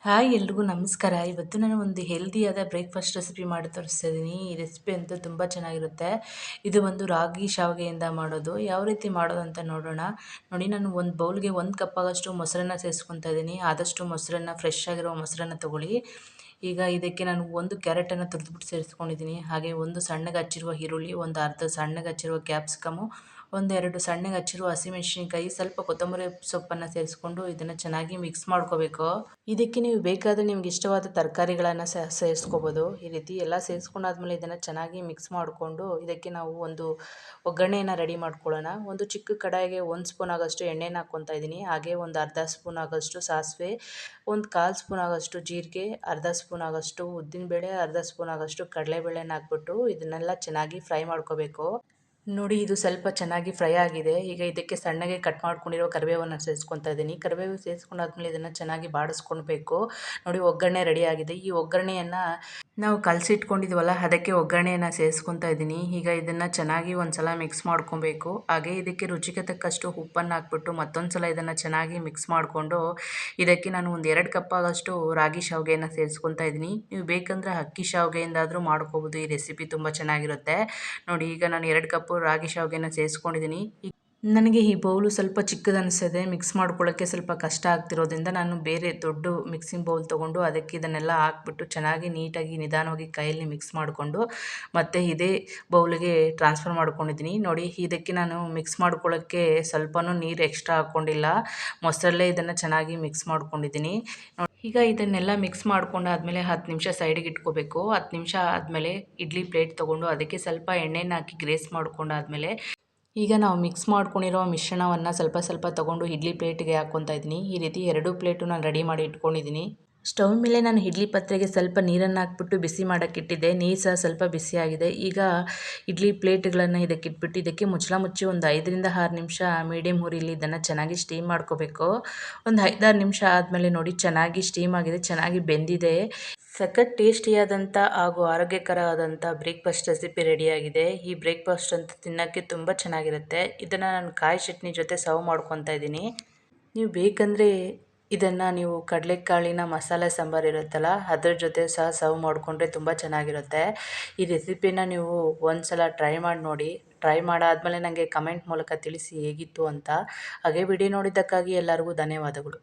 Hi ಎಲ್ರಿಗೂ ನಮಸ್ಕಾರ. ಇವತ್ತು ನಾನು ಒಂದು ಹೆಲ್ದಿಯಾದ ಬ್ರೇಕ್‌ಫಾಸ್ಟ್ ರೆಸಿಪಿ ಮಾಡಿ ತೋರಿಸ್ತಾ ಇದ್ದೀನಿ. ಈ ರೆಸಿಪಿ ಅಂತೂ ತುಂಬ ಚೆನ್ನಾಗಿರುತ್ತೆ. ಇದು ಒಂದು ರಾಗಿ ಶಾವಿಗೆಯಿಂದ ಮಾಡೋದು. ಯಾವ ರೀತಿ ಮಾಡೋದು ಅಂತ ನೋಡೋಣ. ನೋಡಿ, ನಾನು ಒಂದು ಬೌಲ್‌ಗೆ 1 ಕಪ್ ಆಗೋಷ್ಟು ಮೊಸರನ್ನ ಸೇರಿಸ್ಕೊತಾ ಇದ್ದೀನಿ. ಆದಷ್ಟು ಮೊಸರನ್ನ ಫ್ರೆಶ್ ಆಗಿರೋ ಮೊಸರನ್ನ ತಗೊಳ್ಳಿ. ಈಗ ಇದಕ್ಕೆ ನಾನು 1 ಕ್ಯಾರೆಟನ್ನು ತುರಿದ್ಬಿಟ್ಟು ಸೇರಿಸ್ಕೊಂಡಿದ್ದೀನಿ. ಹಾಗೆ ಒಂದು ಸಣ್ಣಗೆ ಹಚ್ಚಿರುವ ಈರುಳ್ಳಿ, ಒಂದು ಅರ್ಧ ಸಣ್ಣಗೆ ಹಚ್ಚಿರುವ ಕ್ಯಾಪ್ಸಿಕಮು, ಒಂದೆರಡು ಸಣ್ಣಗೆ ಹಚ್ಚಿರುವ ಹಸಿಮೆಣಸಿನಕಾಯಿ, ಸ್ವಲ್ಪ ಕೊತ್ತಂಬರಿ ಸೊಪ್ಪನ್ನು ಸೇರಿಸ್ಕೊಂಡು ಇದನ್ನು ಚೆನ್ನಾಗಿ ಮಿಕ್ಸ್ ಮಾಡ್ಕೋಬೇಕು. ಇದಕ್ಕೆ ನೀವು ಬೇಕಾದರೆ ನಿಮ್ಗೆ ಇಷ್ಟವಾದ ತರಕಾರಿಗಳನ್ನು ಸೇರಿಸ್ಕೋಬೋದು. ಈ ರೀತಿ ಎಲ್ಲ ಸೇರಿಸ್ಕೊಂಡಾದ್ಮೇಲೆ ಇದನ್ನು ಚೆನ್ನಾಗಿ ಮಿಕ್ಸ್ ಮಾಡಿಕೊಂಡು ಇದಕ್ಕೆ ನಾವು ಒಂದು ಒಗ್ಗರಣೆಯನ್ನು ರೆಡಿ ಮಾಡ್ಕೊಳ್ಳೋಣ. ಒಂದು ಚಿಕ್ಕ ಕಡಾಯಿಗೆ 1 ಸ್ಪೂನ್ ಆಗೋಷ್ಟು ಎಣ್ಣೆನ ಹಾಕ್ಕೊತಾ ಇದ್ದೀನಿ. ಹಾಗೆ ಒಂದು ಅರ್ಧ ಸ್ಪೂನ್ ಆಗೋಷ್ಟು ಸಾಸಿವೆ, ಒಂದು 1/4 ಸ್ಪೂನ್ ಆಗೋಷ್ಟು ಜೀರಿಗೆ, ಅರ್ಧ ಸ್ಪೂನ್ ಆಗೋಷ್ಟು ಉದ್ದಿನಬೇಳೆ, ಅರ್ಧ ಸ್ಪೂನ್ ಆಗೋಷ್ಟು ಕಡಲೆಬೇಳೆನ ಹಾಕ್ಬಿಟ್ಟು ಇದನ್ನೆಲ್ಲ ಚೆನ್ನಾಗಿ ಫ್ರೈ ಮಾಡ್ಕೋಬೇಕು. ನೋಡಿ, ಇದು ಸ್ವಲ್ಪ ಚೆನ್ನಾಗಿ ಫ್ರೈ ಆಗಿದೆ. ಈಗ ಇದಕ್ಕೆ ಸಣ್ಣಗೆ ಕಟ್ ಮಾಡ್ಕೊಂಡಿರೋ ಕರಿಬೇವನ್ನು ಸೇರಿಸ್ಕೊತಾ ಇದ್ದೀನಿ. ಕರಿಬೇವು ಸೇರಿಸ್ಕೊಂಡಾದ್ಮೇಲೆ ಇದನ್ನು ಚೆನ್ನಾಗಿ ಬಾಡಿಸ್ಕೊಳ್ಬೇಕು. ನೋಡಿ, ಒಗ್ಗರಣೆ ರೆಡಿ ಆಗಿದೆ. ಈ ಒಗ್ಗರಣೆಯನ್ನು ನಾವು ಕಲಸಿಟ್ಕೊಂಡಿದ್ವಲ್ಲ, ಅದಕ್ಕೆ ಒಗ್ಗರಣೆಯನ್ನು ಸೇರಿಸ್ಕೊತಾ ಇದ್ದೀನಿ. ಈಗ ಇದನ್ನು ಚೆನ್ನಾಗಿ ಒಂದ್ಸಲ ಮಿಕ್ಸ್ ಮಾಡ್ಕೊಬೇಕು. ಹಾಗೆ ಇದಕ್ಕೆ ರುಚಿಗೆ ತಕ್ಕಷ್ಟು ಉಪ್ಪನ್ನು ಹಾಕ್ಬಿಟ್ಟು ಮತ್ತೊಂದು ಸಲ ಇದನ್ನು ಚೆನ್ನಾಗಿ ಮಿಕ್ಸ್ ಮಾಡಿಕೊಂಡು ಇದಕ್ಕೆ ನಾನು ಒಂದು 2 ಕಪ್ ಆಗೋಷ್ಟು ರಾಗಿ ಶಾವಿಗೆಯನ್ನು ಸೇರಿಸ್ಕೊತಾ ಇದ್ದೀನಿ. ನೀವು ಬೇಕಂದರೆ ಅಕ್ಕಿ ಶಾವಿಗೆಯಿಂದಾದರೂ ಮಾಡ್ಕೋಬೋದು. ಈ ರೆಸಿಪಿ ತುಂಬ ಚೆನ್ನಾಗಿರುತ್ತೆ. ನೋಡಿ, ಈಗ ನಾನು 2 ಕಪ್ಪು ರಾಗಿ ಶಾವಿಗೆನ ಸೇರಿಸ್ಕೊಂಡಿದ್ದೀನಿ. ನನಗೆ ಈ ಬೌಲು ಸ್ವಲ್ಪ ಚಿಕ್ಕದು ಅನಿಸಿದೆ. ಮಿಕ್ಸ್ ಮಾಡ್ಕೊಳ್ಳೋಕ್ಕೆ ಸ್ವಲ್ಪ ಕಷ್ಟ ಆಗ್ತಿರೋದ್ರಿಂದ ನಾನು ಬೇರೆ ದೊಡ್ಡ ಮಿಕ್ಸಿಂಗ್ ಬೌಲ್ ತೊಗೊಂಡು ಅದಕ್ಕೆ ಇದನ್ನೆಲ್ಲ ಹಾಕ್ಬಿಟ್ಟು ಚೆನ್ನಾಗಿ ನೀಟಾಗಿ ನಿಧಾನವಾಗಿ ಕೈಯಲ್ಲಿ ಮಿಕ್ಸ್ ಮಾಡಿಕೊಂಡು ಮತ್ತೆ ಇದೇ ಬೌಲಿಗೆ ಟ್ರಾನ್ಸ್ಫರ್ ಮಾಡ್ಕೊಂಡಿದ್ದೀನಿ. ನೋಡಿ, ಇದಕ್ಕೆ ನಾನು ಮಿಕ್ಸ್ ಮಾಡ್ಕೊಳ್ಳೋಕ್ಕೆ ಸ್ವಲ್ಪನೂ ನೀರು ಎಕ್ಸ್ಟ್ರಾ ಹಾಕ್ಕೊಂಡಿಲ್ಲ. ಮೊಸರಲ್ಲೇ ಇದನ್ನು ಚೆನ್ನಾಗಿ ಮಿಕ್ಸ್ ಮಾಡ್ಕೊಂಡಿದ್ದೀನಿ. ಈಗ ಇದನ್ನೆಲ್ಲ ಮಿಕ್ಸ್ ಮಾಡ್ಕೊಂಡಾದ್ಮೇಲೆ 10 ನಿಮಿಷ ಸೈಡಿಗೆ ಇಟ್ಕೋಬೇಕು. 10 ನಿಮಿಷ ಆದಮೇಲೆ ಇಡ್ಲಿ ಪ್ಲೇಟ್ ತೊಗೊಂಡು ಅದಕ್ಕೆ ಸ್ವಲ್ಪ ಎಣ್ಣೆನ ಹಾಕಿ ಗ್ರೇಸ್ ಮಾಡ್ಕೊಂಡಾದ್ಮೇಲೆ ಈಗ ನಾವು ಮಿಕ್ಸ್ ಮಾಡ್ಕೊಂಡಿರೋ ಮಿಶ್ರಣವನ್ನು ಸ್ವಲ್ಪ ಸ್ವಲ್ಪ ತೊಗೊಂಡು ಇಡ್ಲಿ ಪ್ಲೇಟಿಗೆ ಹಾಕ್ಕೊತಾ ಇದ್ದೀನಿ. ಈ ರೀತಿ 2 ಪ್ಲೇಟು ನಾನು ರೆಡಿ ಮಾಡಿ ಇಟ್ಕೊಂಡಿದ್ದೀನಿ. ಸ್ಟವ್ ಮೇಲೆ ನಾನು ಇಡ್ಲಿ ಪಾತ್ರೆಗೆ ಸ್ವಲ್ಪ ನೀರನ್ನು ಹಾಕ್ಬಿಟ್ಟು ಬಿಸಿ ಮಾಡೋಕ್ಕಿಟ್ಟಿದ್ದೆ. ನೀರು ಸಹ ಸ್ವಲ್ಪ ಬಿಸಿಯಾಗಿದೆ. ಈಗ ಇಡ್ಲಿ ಪ್ಲೇಟ್ಗಳನ್ನು ಇದಕ್ಕೆ ಇಟ್ಬಿಟ್ಟು ಇದಕ್ಕೆ ಮುಚ್ಚಳ ಮುಚ್ಚಿ ಒಂದು 5ರಿಂದ 6 ನಿಮಿಷ ಮೀಡಿಯಮ್ ಉರಿಲಿ ಇದನ್ನು ಚೆನ್ನಾಗಿ ಸ್ಟೀಮ್ ಮಾಡ್ಕೋಬೇಕು. ಒಂದು 5-6 ನಿಮಿಷ ಆದಮೇಲೆ ನೋಡಿ, ಚೆನ್ನಾಗಿ ಸ್ಟೀಮ್ ಆಗಿದೆ, ಚೆನ್ನಾಗಿ ಬೆಂದಿದೆ. ಸಖತ್ ಟೇಸ್ಟಿಯಾದಂಥ ಹಾಗೂ ಆರೋಗ್ಯಕರವಾದಂಥ ಬ್ರೇಕ್‌ಫಾಸ್ಟ್ ರೆಸಿಪಿ ರೆಡಿಯಾಗಿದೆ. ಈ ಬ್ರೇಕ್‌ಫಾಸ್ಟ್ ಅಂತೂ ತಿನ್ನೋಕ್ಕೆ ತುಂಬ ಚೆನ್ನಾಗಿರುತ್ತೆ. ಇದನ್ನು ನಾನು ಕಾಯಿ ಚಟ್ನಿ ಜೊತೆ ಸರ್ವ್ ಮಾಡ್ಕೊತಾ ಇದ್ದೀನಿ. ನೀವು ಬೇಕಂದರೆ ಇದನ್ನು ನೀವು ಕಡಲೆಕಾಳಿನ ಮಸಾಲೆ ಸಾಂಬಾರು ಇರುತ್ತಲ್ಲ, ಅದ್ರ ಜೊತೆ ಸಹ ಸರ್ವ್ ಮಾಡಿಕೊಂಡ್ರೆ ತುಂಬ ಚೆನ್ನಾಗಿರುತ್ತೆ. ಈ ರೆಸಿಪಿನ ನೀವು ಒಂದು ಸಲ ಟ್ರೈ ಮಾಡಿ ನೋಡಿ. ಟ್ರೈ ಮಾಡಾದಮೇಲೆ ನನಗೆ ಕಮೆಂಟ್ ಮೂಲಕ ತಿಳಿಸಿ ಹೇಗಿತ್ತು ಅಂತ. ಹಾಗೆ ವಿಡಿಯೋ ನೋಡಿದ್ದಕ್ಕಾಗಿ ಎಲ್ಲರಿಗೂ ಧನ್ಯವಾದಗಳು.